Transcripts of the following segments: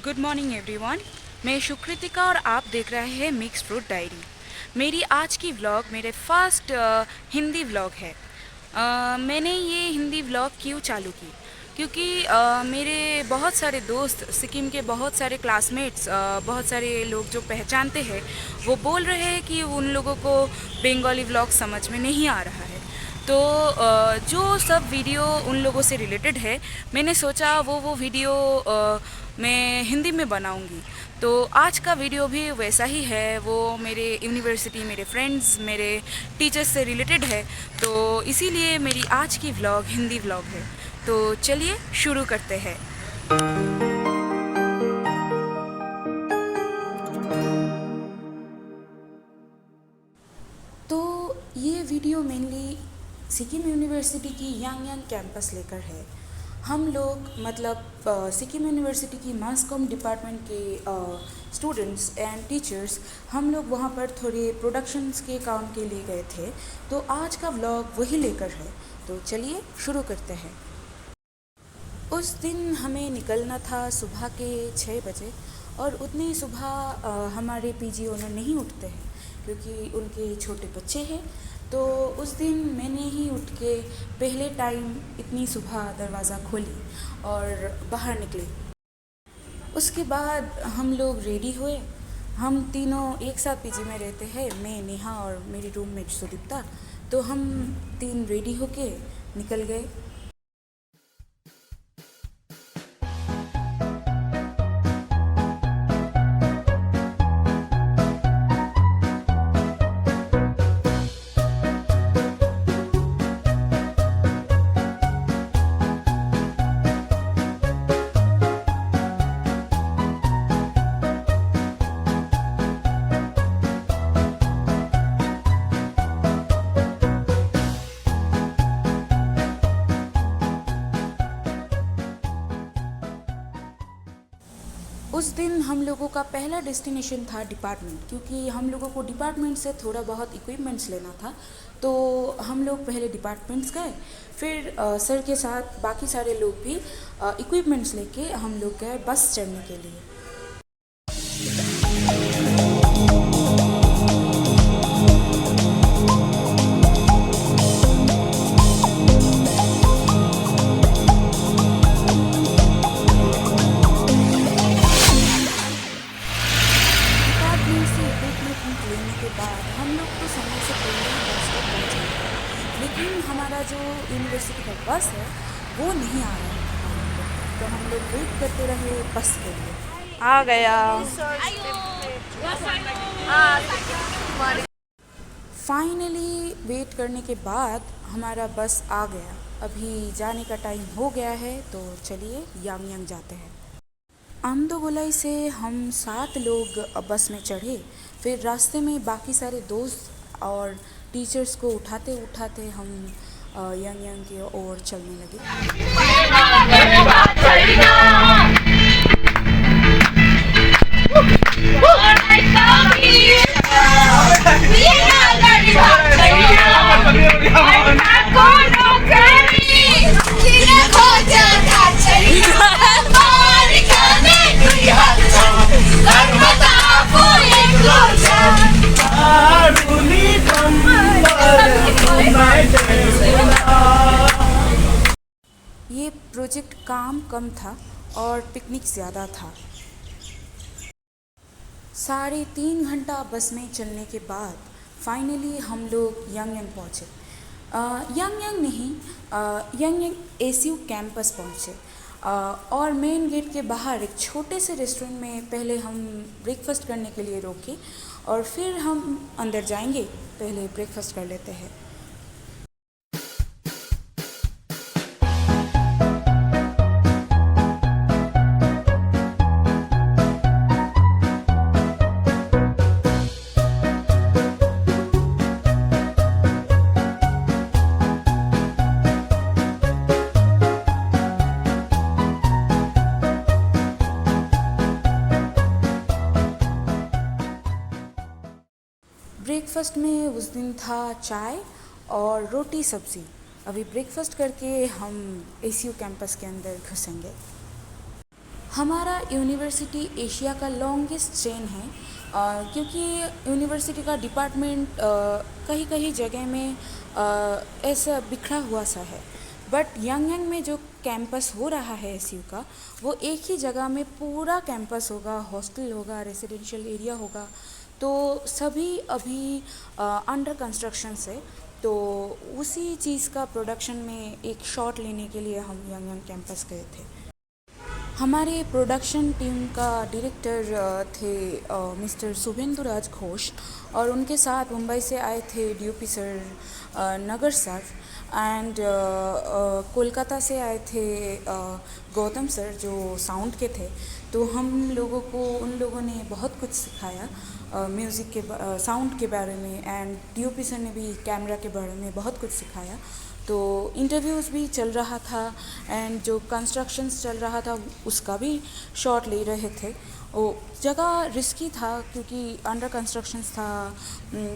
Good morning everyone. मैं सुकृतिका और आप देख रहे हैं मिक्स फ्रूट डायरी। मेरी आज की व्लॉग मेरे फर्स्ट हिंदी व्लॉग है। मैंने ये हिंदी व्लॉग क्यों चालू की, क्योंकि मेरे बहुत सारे दोस्त, सिक्किम के बहुत सारे क्लासमेट्स, बहुत सारे लोग जो पहचानते हैं, वो बोल रहे हैं कि उन लोगों को बंगाली व्लॉग समझ में नहीं आ रहा है। तो जो सब वीडियो उन लोगों से रिलेटेड है, मैंने सोचा वो वीडियो मैं हिंदी में बनाऊंगी। तो आज का वीडियो भी वैसा ही है। वो मेरे यूनिवर्सिटी, मेरे फ्रेंड्स, मेरे टीचर्स से रिलेटेड है। तो इसीलिए मेरी आज की व्लॉग हिंदी व्लॉग है। तो चलिए शुरू करते हैं। तो ये वीडियो मेनली सिक्किम यूनिवर्सिटी की यांग यांग कैंपस लेकर है। हम लोग मतलब सिक्किम यूनिवर्सिटी की मास कॉम डिपार्टमेंट के स्टूडेंट्स एंड टीचर्स, हम लोग वहाँ पर थोड़े प्रोडक्शंस के काम के लिए गए थे। तो आज का व्लॉग वही लेकर है। तो चलिए शुरू करते हैं। उस दिन हमें निकलना था सुबह के 6 बजे, और उतनी सुबह हमारे पीजी ओनर नहीं उठते हैं क्योंकि उनके छोटे बच्चे हैं। तो उस दिन मैंने ही उठ के पहले टाइम इतनी सुबह दरवाज़ा खोली और बाहर निकले। उसके बाद हम लोग रेडी हुए। हम तीनों एक साथ पीजी में रहते हैं, मैं, नेहा और मेरी रूममेट सुदीप्ता। तो हम तीन रेडी होके निकल गए। उस दिन हम लोगों का पहला डेस्टिनेशन था डिपार्टमेंट, क्योंकि हम लोगों को डिपार्टमेंट से थोड़ा बहुत इक्विपमेंट्स लेना था। तो हम लोग पहले डिपार्टमेंट्स गए, फिर सर के साथ बाकी सारे लोग भी इक्विपमेंट्स लेके हम लोग गए बस चढ़ने के लिए। डिपार्टमेंट से इक्विपमेंट लेने के बाद हम लोग तो समय से पहले ही बस स्टॉप पहुँच गए थे, लेकिन हमारा जो यूनिवर्सिटी का बस है वो नहीं आ रहा था। तो हम लोग वेट करते रहे बस के लिए। आ गया। फाइनली वेट करने के बाद हमारा बस आ गया। अभी जाने का टाइम हो गया है, तो चलिए यांग यांग जाते हैं। आमदोगोलाई से हम 7 लोग बस में चढ़े। फिर रास्ते में बाकी सारे दोस्त और टीचर्स को उठाते उठाते हम यांग यांग की ओर चलने लगे। ये प्रोजेक्ट काम कम था और पिकनिक ज़्यादा था। 3.5 घंटा बस में चलने के बाद फाइनली हम लोग यांग यांग पहुँचे। यांग यांग नहीं, यांग यांग एसयू कैंपस पहुँचे। और मेन गेट के बाहर एक छोटे से रेस्टोरेंट में पहले हम ब्रेकफास्ट करने के लिए रोके, और फिर हम अंदर जाएंगे। पहले ब्रेकफास्ट कर लेते हैं। ब्रेकफास्ट में उस दिन था चाय और रोटी सब्ज़ी। अभी ब्रेकफास्ट करके हम एसीयू कैंपस के अंदर घुसेंगे। हमारा यूनिवर्सिटी एशिया का लॉन्गेस्ट चेन है, क्योंकि यूनिवर्सिटी का डिपार्टमेंट कहीं कहीं जगह में ऐसा बिखरा हुआ सा है। बट यांग में जो कैंपस हो रहा है एसयू का, वो एक ही जगह में पूरा कैंपस होगा, हॉस्टल होगा, रेजिडेंशियल एरिया होगा। तो सभी अभी अंडर कंस्ट्रक्शन है। तो उसी चीज़ का प्रोडक्शन में एक शॉट लेने के लिए हम यांग कैंपस गए थे। हमारे प्रोडक्शन टीम का डायरेक्टर थे मिस्टर शुभेंदु राज घोष, और उनके साथ मुंबई से आए थे DOP sir Nagar sir, and Kolkata से आए थे गौतम सर जो साउंड के थे। तो हम लोगों को उन लोगों ने बहुत कुछ सिखाया म्यूज़िक के साउंड के बारे में, एंड डीओपी सर ने भी कैमरा के बारे में बहुत कुछ सिखाया। तो इंटरव्यूज़ भी चल रहा था, एंड जो कंस्ट्रक्शंस चल रहा था उसका भी शॉट ले रहे थे। वो जगह रिस्की था क्योंकि अंडर कंस्ट्रक्शंस था,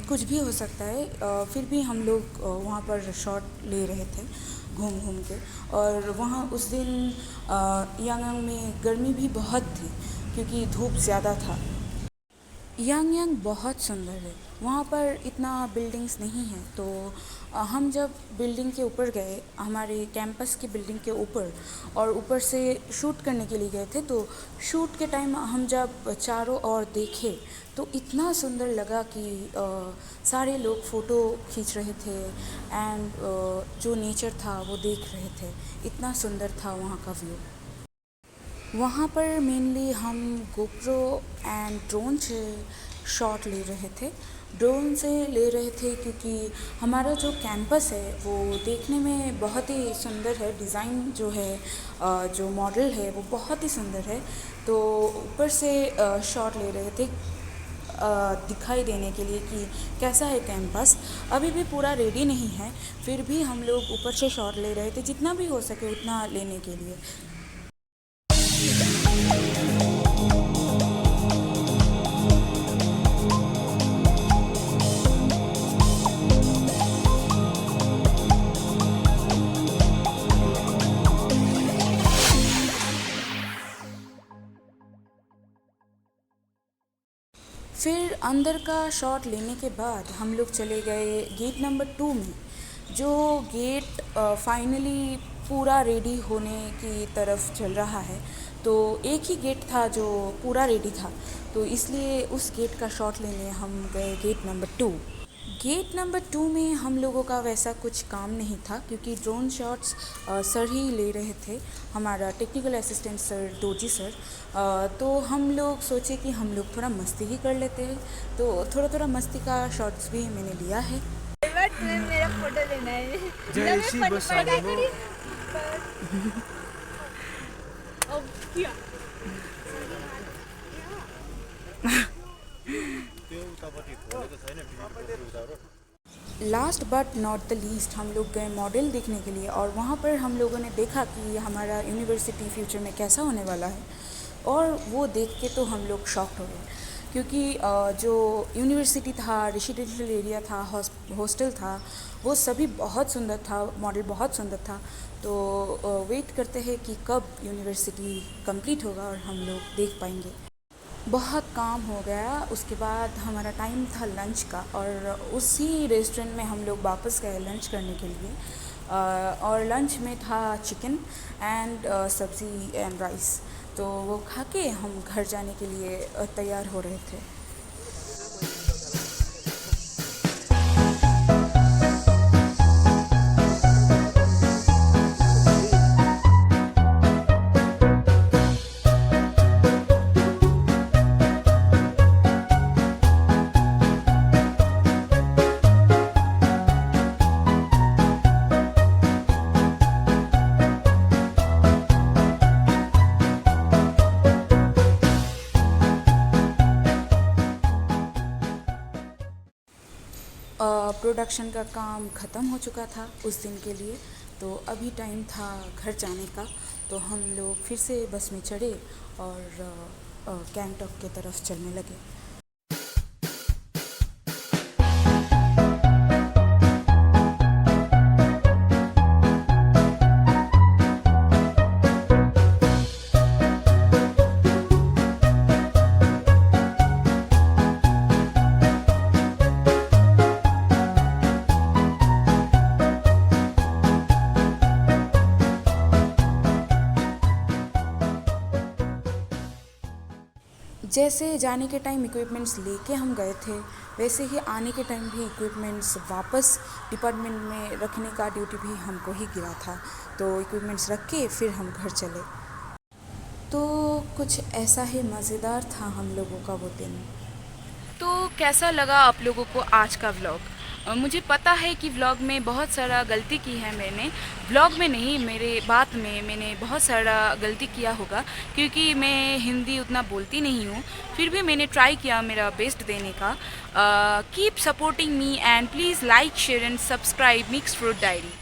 कुछ भी हो सकता है। फिर भी हम लोग वहाँ पर शॉट ले रहे थे घूम घूम के। और वहाँ उस दिन यांग में गर्मी भी बहुत थी क्योंकि धूप ज़्यादा था। यांग बहुत सुंदर है, वहाँ पर इतना बिल्डिंग्स नहीं है। तो हम जब बिल्डिंग के ऊपर गए, हमारे कैंपस की बिल्डिंग के ऊपर, और ऊपर से शूट करने के लिए गए थे, तो शूट के टाइम हम जब चारों ओर देखे तो इतना सुंदर लगा कि सारे लोग फ़ोटो खींच रहे थे, एंड जो नेचर था वो देख रहे थे। इतना सुंदर था वहाँ का व्यू। वहाँ पर मेनली हम गोप्रो एंड ड्रोन से शॉट ले रहे थे। ड्रोन से ले रहे थे क्योंकि हमारा जो कैंपस है वो देखने में बहुत ही सुंदर है। डिज़ाइन जो है, जो मॉडल है वो बहुत ही सुंदर है। तो ऊपर से शॉट ले रहे थे दिखाई देने के लिए कि कैसा है कैंपस। अभी भी पूरा रेडी नहीं है, फिर भी हम लोग ऊपर से शॉट ले रहे थे, जितना भी हो सके उतना लेने के लिए। फिर अंदर का शॉट लेने के बाद हम लोग चले गए गेट नंबर 2 में, जो गेट फाइनली पूरा रेडी होने की तरफ चल रहा है। तो एक ही गेट था जो पूरा रेडी था, तो इसलिए उस गेट का शॉट लेने हम गए गेट नंबर 2। गेट नंबर 2 में हम लोगों का वैसा कुछ काम नहीं था क्योंकि ड्रोन शॉट्स सर ही ले रहे थे, हमारा technical assistant sir doji sir. तो हम लोग सोचे कि हम लोग थोड़ा मस्ती ही कर लेते हैं, तो थोड़ा थोड़ा मस्ती का शॉट्स भी मैंने लिया है। तुम्हें मेरा फोटो लेना है। जय श्री बसंत हो। अब क्या last but not the least हम लोग गए मॉडल देखने के लिए, और वहाँ पर हम लोगों ने देखा कि हमारा यूनिवर्सिटी फ्यूचर में कैसा होने वाला है। और वो देख के तो हम लोग शॉक्ड हो गए क्योंकि जो यूनिवर्सिटी था, रेसिडेंशियल एरिया था, हॉस्टल था, वो सभी बहुत सुंदर था, मॉडल बहुत सुंदर था। तो वेट करते हैं कि कब यूनिवर्सिटी कंप्लीट होगा और हम लोग देख पाएंगे। बहुत काम हो गया, उसके बाद हमारा टाइम था लंच का, और उसी रेस्टोरेंट में हम लोग वापस गए लंच करने के लिए। और लंच में था चिकन एंड सब्ज़ी एंड राइस। तो वो खा के हम घर जाने के लिए तैयार हो रहे थे। प्रोडक्शन का काम ख़त्म हो चुका था उस दिन के लिए, तो अभी टाइम था घर जाने का। तो हम लोग फिर से बस में चढ़े और गैंगटॉक के तरफ चलने लगे। जैसे जाने के टाइम इक्विपमेंट्स लेके हम गए थे, वैसे ही आने के टाइम भी इक्विपमेंट्स वापस डिपार्टमेंट में रखने का ड्यूटी भी हमको ही गिरा था। तो इक्विपमेंट्स रख के फिर हम घर चले। तो कुछ ऐसा ही मज़ेदार था हम लोगों का वो दिन। तो कैसा लगा आप लोगों को आज का व्लॉग? मुझे पता है कि व्लॉग में बहुत सारा गलती की है मैंने। व्लॉग में नहीं, मेरे बात में मैंने बहुत सारा गलती किया होगा, क्योंकि मैं हिंदी उतना बोलती नहीं हूँ। फिर भी मैंने ट्राई किया मेरा बेस्ट देने का। Keep supporting me and please like share and subscribe mix fruit diary.